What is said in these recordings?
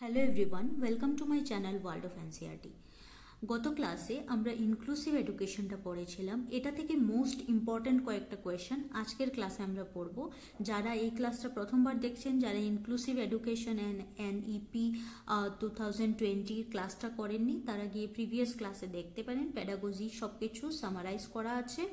Hello everyone, welcome to my channel world of NCERT. গত ক্লাসে আমরা ইনক্লুসিভ এডুকেশনটা পড়েছিলাম। এটা থেকে মোস্ট ইম্পর্ট্যান্ট কয়েকটা কোয়েশ্চেন আজকের ক্লাসে আমরা পড়ব। যারা এই ক্লাসটা প্রথমবার দেখছেন, যারা ইনক্লুসিভ এডুকেশন অ্যান্ড এনইপি 2020 ক্লাসটা করেননি, তারা গিয়ে প্রিভিয়াস ক্লাসে দেখতে পারেন। প্যাডাগজি সব কিছু সামারাইজ করা আছে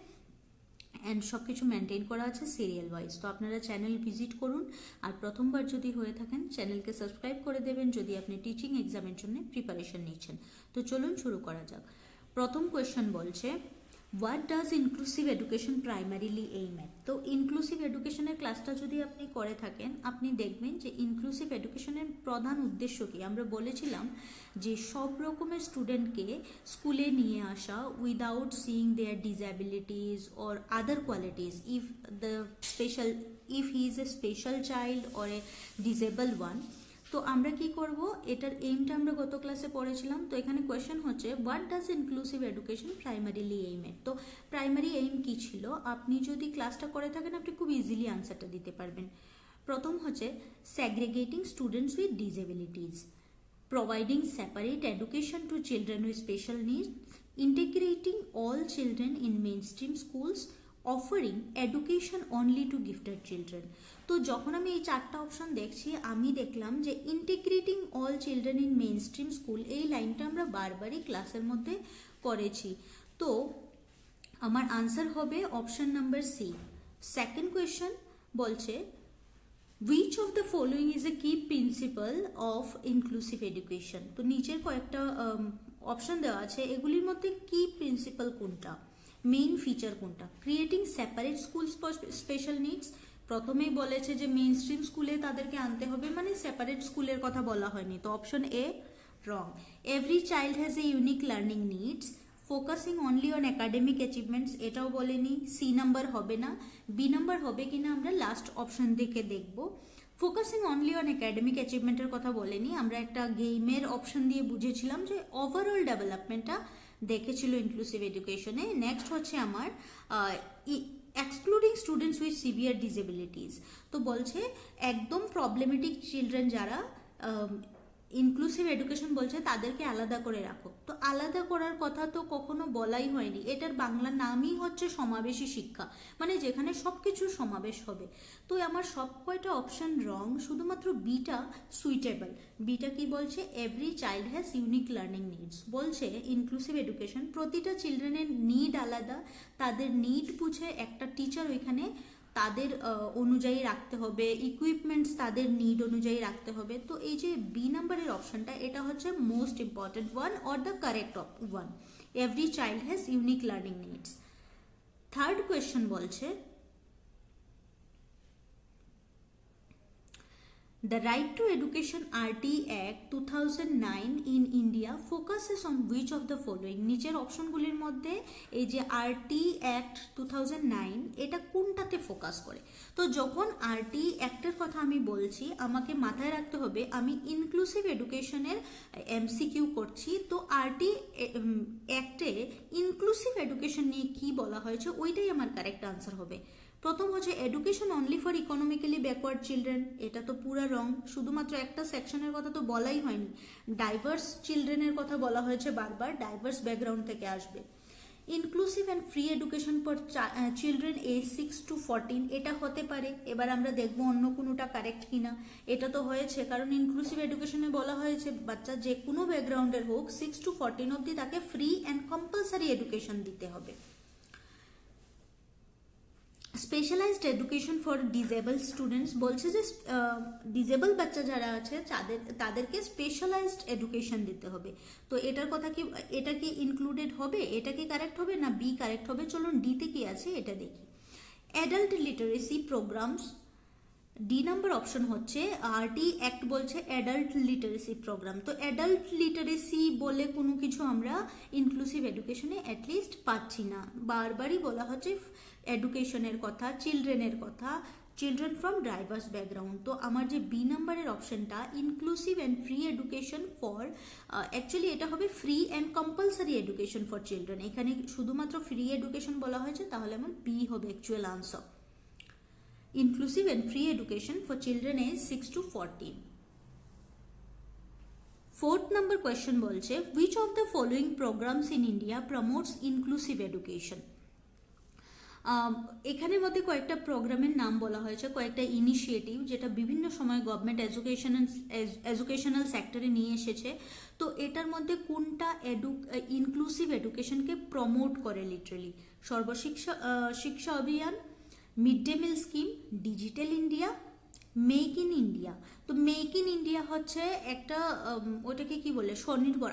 অ্যান্ড সব কিছু মেনটেন করা আছে সিরিয়াল ওয়াইজ। তো আপনারা চ্যানেল ভিজিট করুন, আর প্রথমবার যদি হয়ে থাকেন চ্যানেলকে সাবস্ক্রাইব করে দেবেন যদি আপনি টিচিং এক্সামের জন্য প্রিপারেশন নিচ্ছেন। তো চলুন শুরু করা যাক। প্রথম কোয়েশ্চেন বলছে, what does inclusive education primarily aim at? তো ইনক্লুসিভ এডুকেশনের ক্লাসটা যদি আপনি করে থাকেন, আপনি দেখবেন যে ইনক্লুসিভ এডুকেশনের প্রধান উদ্দেশ্য কি। আমরা বলেছিলাম যে সব রকমের স্টুডেন্টকে স্কুলে নিয়ে আসা without seeing their disabilities or other qualities, if he is a special child or a disable one. তো আমরা কি করব, এটার এইমটা আমরা গত ক্লাসে পড়েছিলাম। তো এখানে কোয়েশ্চেন হচ্ছে, what does inclusive education primarily aim at? তো প্রাইমারি এইম কি ছিল? আপনি যদি ক্লাসটা করে থাকেন আপনি খুব ইজিলি আনসারটা দিতে পারবেন। প্রথম হচ্ছে, segregating students with disabilities, providing separate education to children with special needs, integrating all children in mainstream schools, offering education only to gifted children. তো যখন আমি এই চারটা অপশন দেখছি, আমি দেখলাম যে integrating all children in main stream school, এই লাইনটা আমরা বারবারই ক্লাসের মধ্যে করেছি। তো আমার আনসার হবে option number C. Second question বলছে, which of the following is a key principle of inclusive education? তো নিচের কয়েকটা অপশন দেওয়া আছে, এগুলির মধ্যে কি প্রিন্সিপাল কোনটা, মেইন ফিচার কোনটা? Creating separate schools for special needs, প্রথমেই বলেছে যে মেইন স্ট্রিম স্কুলে তাদেরকে আনতে হবে, মানে সেপারেট স্কুলের কথা বলা হয়নি। তো option A wrong. Every child has a unique learning needs, focusing only on academic achievements, এটাও বলেনি। সি নাম্বার হবে না। বি নাম্বার হবে কিনা আমরা লাস্ট অপশন থেকে দেখব। ফোকাসিং অনলি অন একাডেমিক অ্যাচিভমেন্টের কথা বলেনি, আমরা একটা গেমের অপশন দিয়ে বুঝেছিলাম যে ওভারঅল ডেভেলপমেন্টটা দেখেছিল ইনক্লুসিভ এডুকেশনে। নেক্সট হচ্ছে আমার excluding students with severe disabilities. তো বলছে একদম প্রবলেমেটিক চিলড্রেন যারা, ইনক্লুসিভ এডুকেশন বলছে তাদেরকে আলাদা করে রাখো। তো আলাদা করার কথা তো কখনো বলাই হয়নি, এটার বাংলা নামই হচ্ছে সমাবেশী শিক্ষা, মানে যেখানে সব কিছুর সমাবেশ হবে। তো আমার সব কয়টা অপশন রং, শুধুমাত্র বিটা সুইটেবল। বিটা কি বলছে, every child has unique learning needs. বলছে ইনক্লুসিভ এডুকেশন প্রতিটা চিলড্রেনের নিড আলাদা, তাদের নিড বুঝে একটা টিচার ওইখানে তাদের অনুযায়ী রাখতে হবে, ইকুইপমেন্টস তাদের নিড অনুযায়ী রাখতে হবে। তো এই যে বি নাম্বারের অপশনটা, এটা হচ্ছে most important one or the correct one. Every child has unique learning needs. Third question বলছে, The Right to Education RT Act 2009 in India focuses on which of the following? নিচের অপশনগুলির মধ্যে এই যে RT Act 2009 এটা কোনটাতে focus করে? তো যখন RT অ্যাক্টের কথা আমি বলছি, আমাকে মাথায় রাখতে হবে আমি ইনক্লুসিভ এডুকেশনের MCQ করছি। তো RT অ্যাক্টে ইনক্লুসিভ এডুকেশন নিয়ে কি বলা হয়েছে, ওইটাই আমার কারেক্ট আনসার হবে। প্রথম হচ্ছে education only for economically backward children, এটা তো পুরা রং, শুধুমাত্র একটা সেকশনের কথা তো বলাই হয়নি। ডাইভার্স চিলড্রেনের কথা বলা হয়েছে বারবার, ডাইভার্স ব্যাকগ্রাউন্ড থেকে আসবে। Inclusive and free education for children age 6 to 14, এটা হতে পারে। এবার আমরা দেখবো অন্য কোনোটা কারেক্ট কিনা। এটা তো হয়েছে, কারণ ইনক্লুসিভ এডুকেশনে বলা হয়েছে বাচ্চা যে কোনো ব্যাকগ্রাউন্ডের হোক 6 to 14 অবধি তাকে ফ্রি অ্যান্ড কম্পালসারি এডুকেশন দিতে হবে। Specialized education for disable students, বলছে যে ডিসেবল বাচ্চা যারা আছে তাদেরকে স্পেশালাইজড এডুকেশন দিতে হবে। তো এটার কথা কি, এটা কি ইনক্লুডেড হবে? এটা কি কারেক্ট হবে না বি কারেক্ট হবে? চলুন ডিতে কি আছে এটা দেখি। Adult literacy programs, D number option হচ্ছে। RT অ্যাক্ট বলছে অ্যাডাল্ট লিটারেসি প্রোগ্রাম। তো অ্যাডাল্ট লিটারেসি বলে কোনো কিছু আমরা ইনক্লুসিভ এডুকেশনে অ্যাটলিস্ট পাচ্ছি না। বারবারই বলা হচ্ছে এডুকেশনের কথা, চিলড্রেনের কথা, চিলড্রেন ফ্রম ডাইভার্স ব্যাকগ্রাউন্ড। তো আমার যে বি নাম্বারের অপশনটা inclusive and free education for, actually এটা হবে free and compulsory education for children. এখানে শুধুমাত্র ফ্রি এডুকেশন বলা হয়েছে, তাহলে আমার বি হবে actual answer. inclusive and free education for children aged 6 to 14. 4th number question বলছে which of the following programs in India promotes inclusive education? এখানের মধ্যে কয়েকটা প্রোগ্রামের নাম বলা হয়েছে, কয়েকটা ইনিশিয়েটিভ যেটা বিভিন্ন সময় গভর্নমেন্ট এডুকেশনাল সেক্টরে নিয়ে এসেছে। তো এটার মধ্যে কোনটা ইনক্লুসিভ এডুকেশনকে প্রমোট করে? লিটারালি শিক্ষা অভিযান, mid day meal scheme, digital India, make in India. তো মেক ইন ইন্ডিয়া হচ্ছে একটা ওটাকে কি বলে, স্বনির্ভর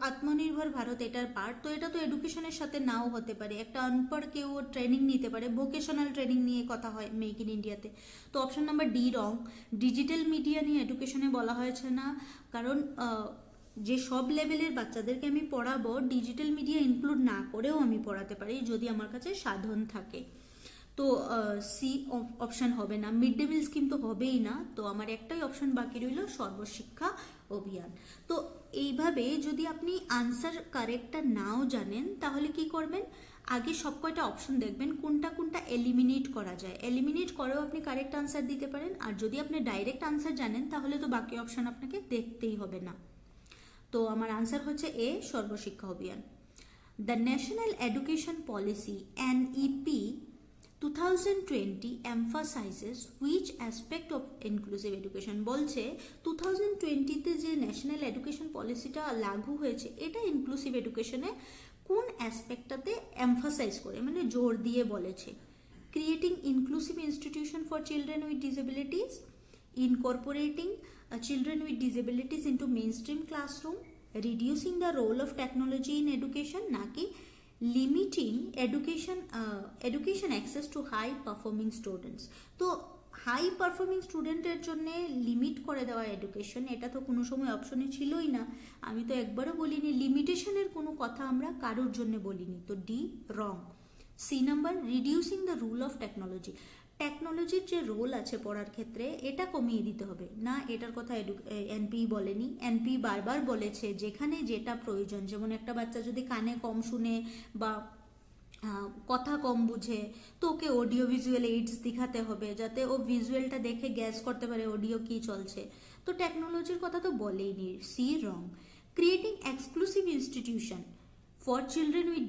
আত্মনির্ভর ভারত এটার পার্ট। তো এটা তো এডুকেশনের সাথে নাও হতে পারে, একটা আনপড় কেউ ট্রেনিং নিতে পারে, ভোকেশনাল ট্রেনিং নিয়ে কথা হয় মেক ইন ইন্ডিয়াতে। তো অপশন নাম্বার ডি রং। ডিজিটাল মিডিয়া নিয়ে এডুকেশনে বলা হয়েছে না, কারণ যে সব লেভেলের বাচ্চাদেরকে আমি পড়াবো ডিজিটাল মিডিয়া ইনক্লুড না করেও আমি পড়াতে পারি যদি আমার কাছে সাধন থাকে। তো সি অপশন হবে না। মিড ডে মিল স্কিম তো হবেই না, তো আমার একটাই অপশন বাকি রইল সর্বশিক্ষা অভিযান। তো এইভাবে যদি আপনি আনসার কারেক্টটা নাও জানেন তাহলে কি করবেন, আগে সব কয়টা অপশন দেখবেন কোনটা কোনটা এলিমিনেট করা যায়, এলিমিনেট করেও আপনি কারেক্ট আনসার দিতে পারেন। আর যদি আপনি ডাইরেক্ট আনসার জানেন তাহলে তো বাকি অপশন আপনাকে দেখতেই হবে না। তো আমার আনসার হচ্ছে এ, Sarva Shiksha Abhiyan. The national education policy NEP 2020 emphasizes which aspect of inclusive education? বলছে 2020-তে যে ন্যাশনাল এডুকেশন পলিসিটা লাগু হয়েছে এটা ইনক্লুসিভ এডুকেশনে কোন অ্যাসপেক্টটাতে এমফাসাইজ করে, মানে জোর দিয়ে বলেছে। Creating inclusive institution for children with disabilities, incorporating children with disabilities into mainstream classroom, reducing the role of technology in education, নাকি limiting education access to high performing students. তো হাই পারফর্মিং স্টুডেন্টের জন্য limit করে দেওয়া education, এটা তো কোনো সময় অপশনে ছিলই না। আমি তো একবারও বলিনি, লিমিটেশনের কোনো কথা আমরা কারোর জন্য বলিনি। তো D wrong. C number, reducing the rule of technology. টেকনোলজির যে রোল আছে পড়ার ক্ষেত্রে এটা কমিয়ে দিতে হবে না, এটার কথা এনপি বলেনি। এনপি বারবার বলেছে যেখানে যেটা প্রয়োজন, যেমন একটা বাচ্চা যদি কানে কম শুনে বা কথা কম বুঝে তো ওকে অডিও ভিজুয়াল এইডস দেখাতে হবে যাতে ও ভিজুয়ালটা দেখে গ্যাস করতে পারে অডিও কি চলছে। তো টেকনোলজির কথা তো বলেইনি। C wrong. Creating exclusive institution for children with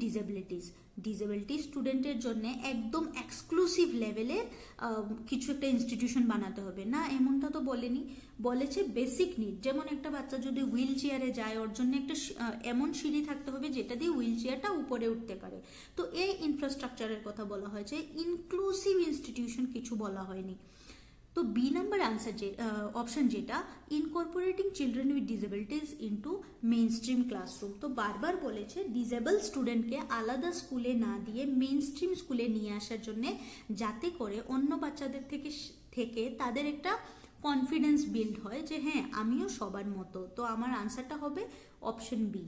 disability স্টুডেন্টের জন্য একদম এক্সক্লুসিভ লেভেলের কিছু একটা ইনস্টিটিউশন বানাতে হবে না, এমনটা তো বলেনি। বলেছে বেসিক নিড, যেমন একটা বাচ্চা যদি হুইল চেয়ারে যায় ওর জন্য একটা এমন সিঁড়ি থাকতে হবে যেটা দিয়ে হুইল চেয়ারটা উপরে উঠতে পারে। তো এই ইনফ্রাস্ট্রাকচারের কথা বলা হয়েছে, ইনক্লুসিভ ইনস্টিটিউশন কিছু বলা হয়নি। তো বি নাম্বার আনসার অপশন যেটা, incorporating children with disabilities into main stream classroom. তো বারবার বলেছে ডিসেবল স্টুডেন্টকে আলাদা স্কুলে না দিয়ে মেইন স্ট্রিম স্কুলে নিয়ে আসার জন্য, যাতে করে অন্য বাচ্চাদের থেকে তাদের একটা কনফিডেন্স বিল্ড হয় যে হ্যাঁ আমিও সবার মতো। তো আমার আনসারটা হবে option B.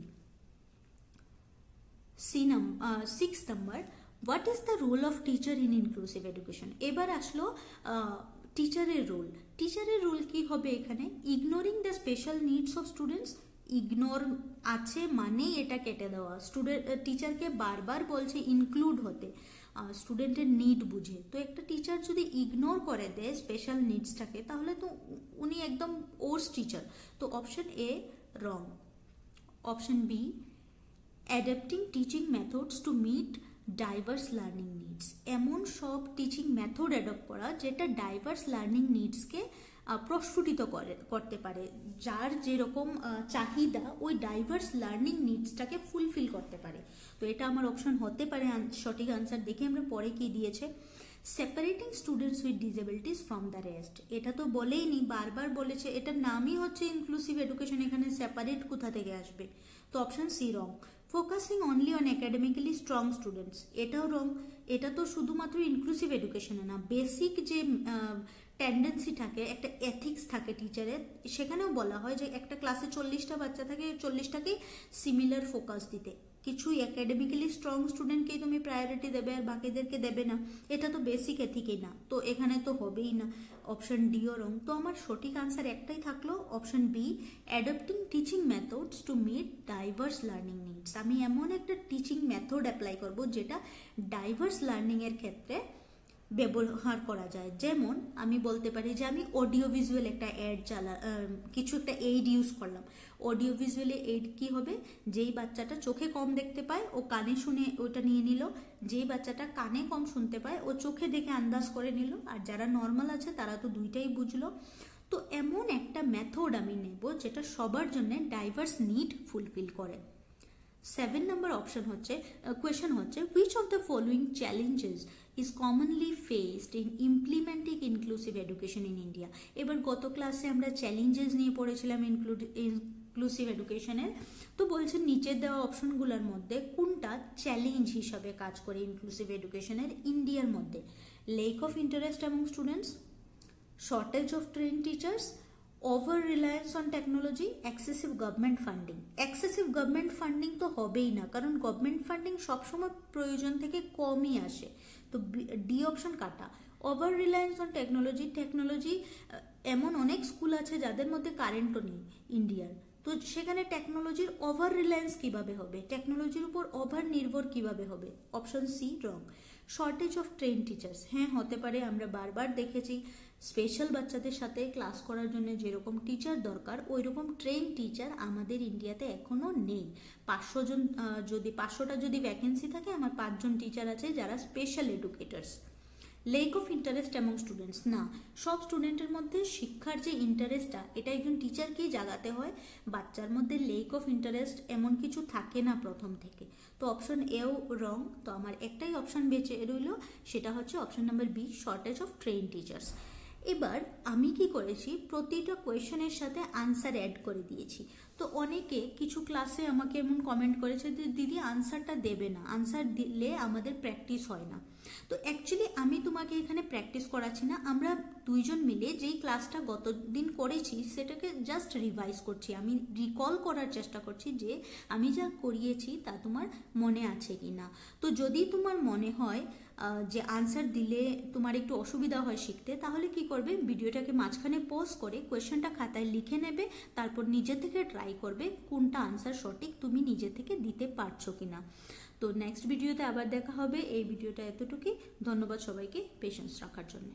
Six number, what is the role of teacher in inclusive education? এবার আসলো টিচারের রোল কি হবে এখানে? Ignoring the special needs of students. Ignore আছে মানেই এটা কেটে দেওয়া। টিচারকে বারবার বলছে ইনক্লুড হতে, স্টুডেন্টের নিড বুঝে। তো একটা টিচার যদি ইগনোর করে দেয় স্পেশাল নিডসটাকে তাহলে তো উনি একদম ওর্স টিচার। তো option A wrong. Option B, adapting teaching methods to meet diverse learning needs. এমন সব টিচিং মেথড অ্যাডপ্ট করা যেটা ডাইভার্স লার্নিং নিডসকে প্রস্ফুটিত করতে পারে, যার যেরকম চাহিদা ওই ডাইভার্স লার্নিং নিডসটাকে ফুলফিল করতে পারে। তো এটা আমার অপশন হতে পারে সঠিক আনসার। দেখে আমরা পরে কি দিয়েছে, separating students with disabilities from the rest. এটা তো বলেইনি, বারবার বলেছে, এটার নামই হচ্ছে ইনক্লুসিভ এডুকেশন, এখানে সেপারেট কোথা থেকে আসবে? তো option C wrong. Focusing only on academically strong students, এটাও রং। এটা তো শুধুমাত্র ইনক্লুসিভ এডুকেশনে না, বেসিক যে টেন্ডেন্সি থাকে, একটা এথিক্স থাকে টিচারের, সেখানেও বলা হয় যে একটা ক্লাসে 40টা বাচ্চা থাকে, 40টাকেই সিমিলার ফোকাস দিতে। কিছু একাডেমিক্যালি স্ট্রং স্টুডেন্টকেই তুমি প্রায়োরিটি দেবে আর বাকিদেরকে দেবে না, এটা তো বেসিক এথিকই না। তো এখানে তো হবেই না, অপশন ডিও রং। তো আমার সঠিক আনসার একটাই থাকলো option B, adapting teaching methods to meet diverse learning needs. আমি এমন একটা টিচিং মেথড অ্যাপ্লাই করব যেটা ডাইভার্স লার্নিংয়ের ক্ষেত্রে ব্যবহার করা যায়। যেমন আমি বলতে পারি যে আমি অডিও ভিজুয়াল একটা অ্যাড কিছু একটা এইড ইউজ করলাম। অডিও ভিজুয়ালি এইড কি হবে, যেই বাচ্চাটা চোখে কম দেখতে পায় ও কানে শুনে ওটা নিয়ে নিল, যেই বাচ্চাটা কানে কম শুনতে পায় ও চোখে দেখে আন্দাজ করে নিল, আর যারা নর্মাল আছে তারা তো দুইটাই বুঝলো। তো এমন একটা মেথড আমি নেব যেটা সবার জন্য ডাইভার্স নিড ফুলফিল করে। 7 নম্বর অপশন হচ্ছে কোয়েশ্চেন হচ্ছে which of the following challenges is commonly faced in implementing inclusive education in India। এবার গত ক্লাসে আমরা চ্যালেঞ্জেস নিয়ে পড়েছিলাম ইনক্লুসিভ এডুকেশনের। তো বলছেন নিচের দেওয়া অপশনগুলোর মধ্যে কোনটা চ্যালেঞ্জ হিসাবে কাজ করে ইনক্লুসিভ এডুকেশনের ইন্ডিয়ার মধ্যে। Lake of interest among students, shortage of train teachers, over Reliance on technology, excessive government funding. Excessive government funding তো হবেই না, কারণ গভর্নমেন্ট ফান্ডিং সবসময় প্রয়োজন থেকে কমই আসে, তো ডি অপশন কাটা। Over Reliance on technology, technology এমন অনেক স্কুল আছে যাদের মধ্যে কারেন্টও নেই ইন্ডিয়ার, তো সেখানে টেকনোলজির ওভার রিলায়েন্স কিভাবে হবে, টেকনোলজির উপর ওভার নির্ভর কিভাবে হবে। Option C wrong. Shortage of train teachers, হ্যাঁ হতে পারে, আমরা বারবার দেখেছি স্পেশাল বাচ্চাদের সাথে ক্লাস করার জন্য যেরকম টিচার দরকার ওই রকম ট্রেন টিচার আমাদের ইন্ডিয়াতে এখনও নেই। 500টা যদি ভ্যাকেন্সি থাকে, আমার 5 জন টিচার আছে যারা special educators. Lake of interest among students, না, সব স্টুডেন্টের মধ্যে শিক্ষার যে ইন্টারেস্টটা এটা একজন টিচারকেই জাগাতে হয়, বাচ্চার মধ্যে লেক অফ ইন্টারেস্ট এমন কিছু থাকে না প্রথম থেকে। তো অপশন এও রং। তো আমার একটাই অপশন বেঁচে রইল, সেটা হচ্ছে option number B, shortage of train teachers. এবার আমি কি করেছি, প্রতিটা কোয়েশনের সাথে আনসার অ্যাড করে দিয়েছি। তো অনেকে কিছু ক্লাসে আমাকে এমন কমেন্ট করেছে যে দিদি আনসারটা দেবে না, আনসার দিলে আমাদের প্র্যাকটিস হয় না। তো অ্যাকচুয়ালি আমি তোমাকে এখানে প্র্যাকটিস করাচ্ছি না, আমরা দুইজন মিলে যেই ক্লাসটা গতদিন করেছি সেটাকে জাস্ট রিভাইজ করছি, আমি রিকল করার চেষ্টা করছি যে আমি যা করিয়েছি তা তোমার মনে আছে কি না। তো যদি তোমার মনে হয় যে আনসার দিলে তোমার একটু অসুবিধা হয় শিখতে, তাহলে কি করবে, ভিডিওটাকে মাঝখানে পজ করে কোয়েশ্চেনটা খাতায় লিখে নেবে, তারপর নিজে থেকে ট্রাই করবে কোনটা আনসার সঠিক তুমি নিজে থেকে দিতে পারছো কিনা। তো নেক্সট ভিডিওতে আবার দেখা হবে। এই ভিডিওটা এতটুকুই। ধন্যবাদ সবাইকে পেশেন্স রাখার জন্য।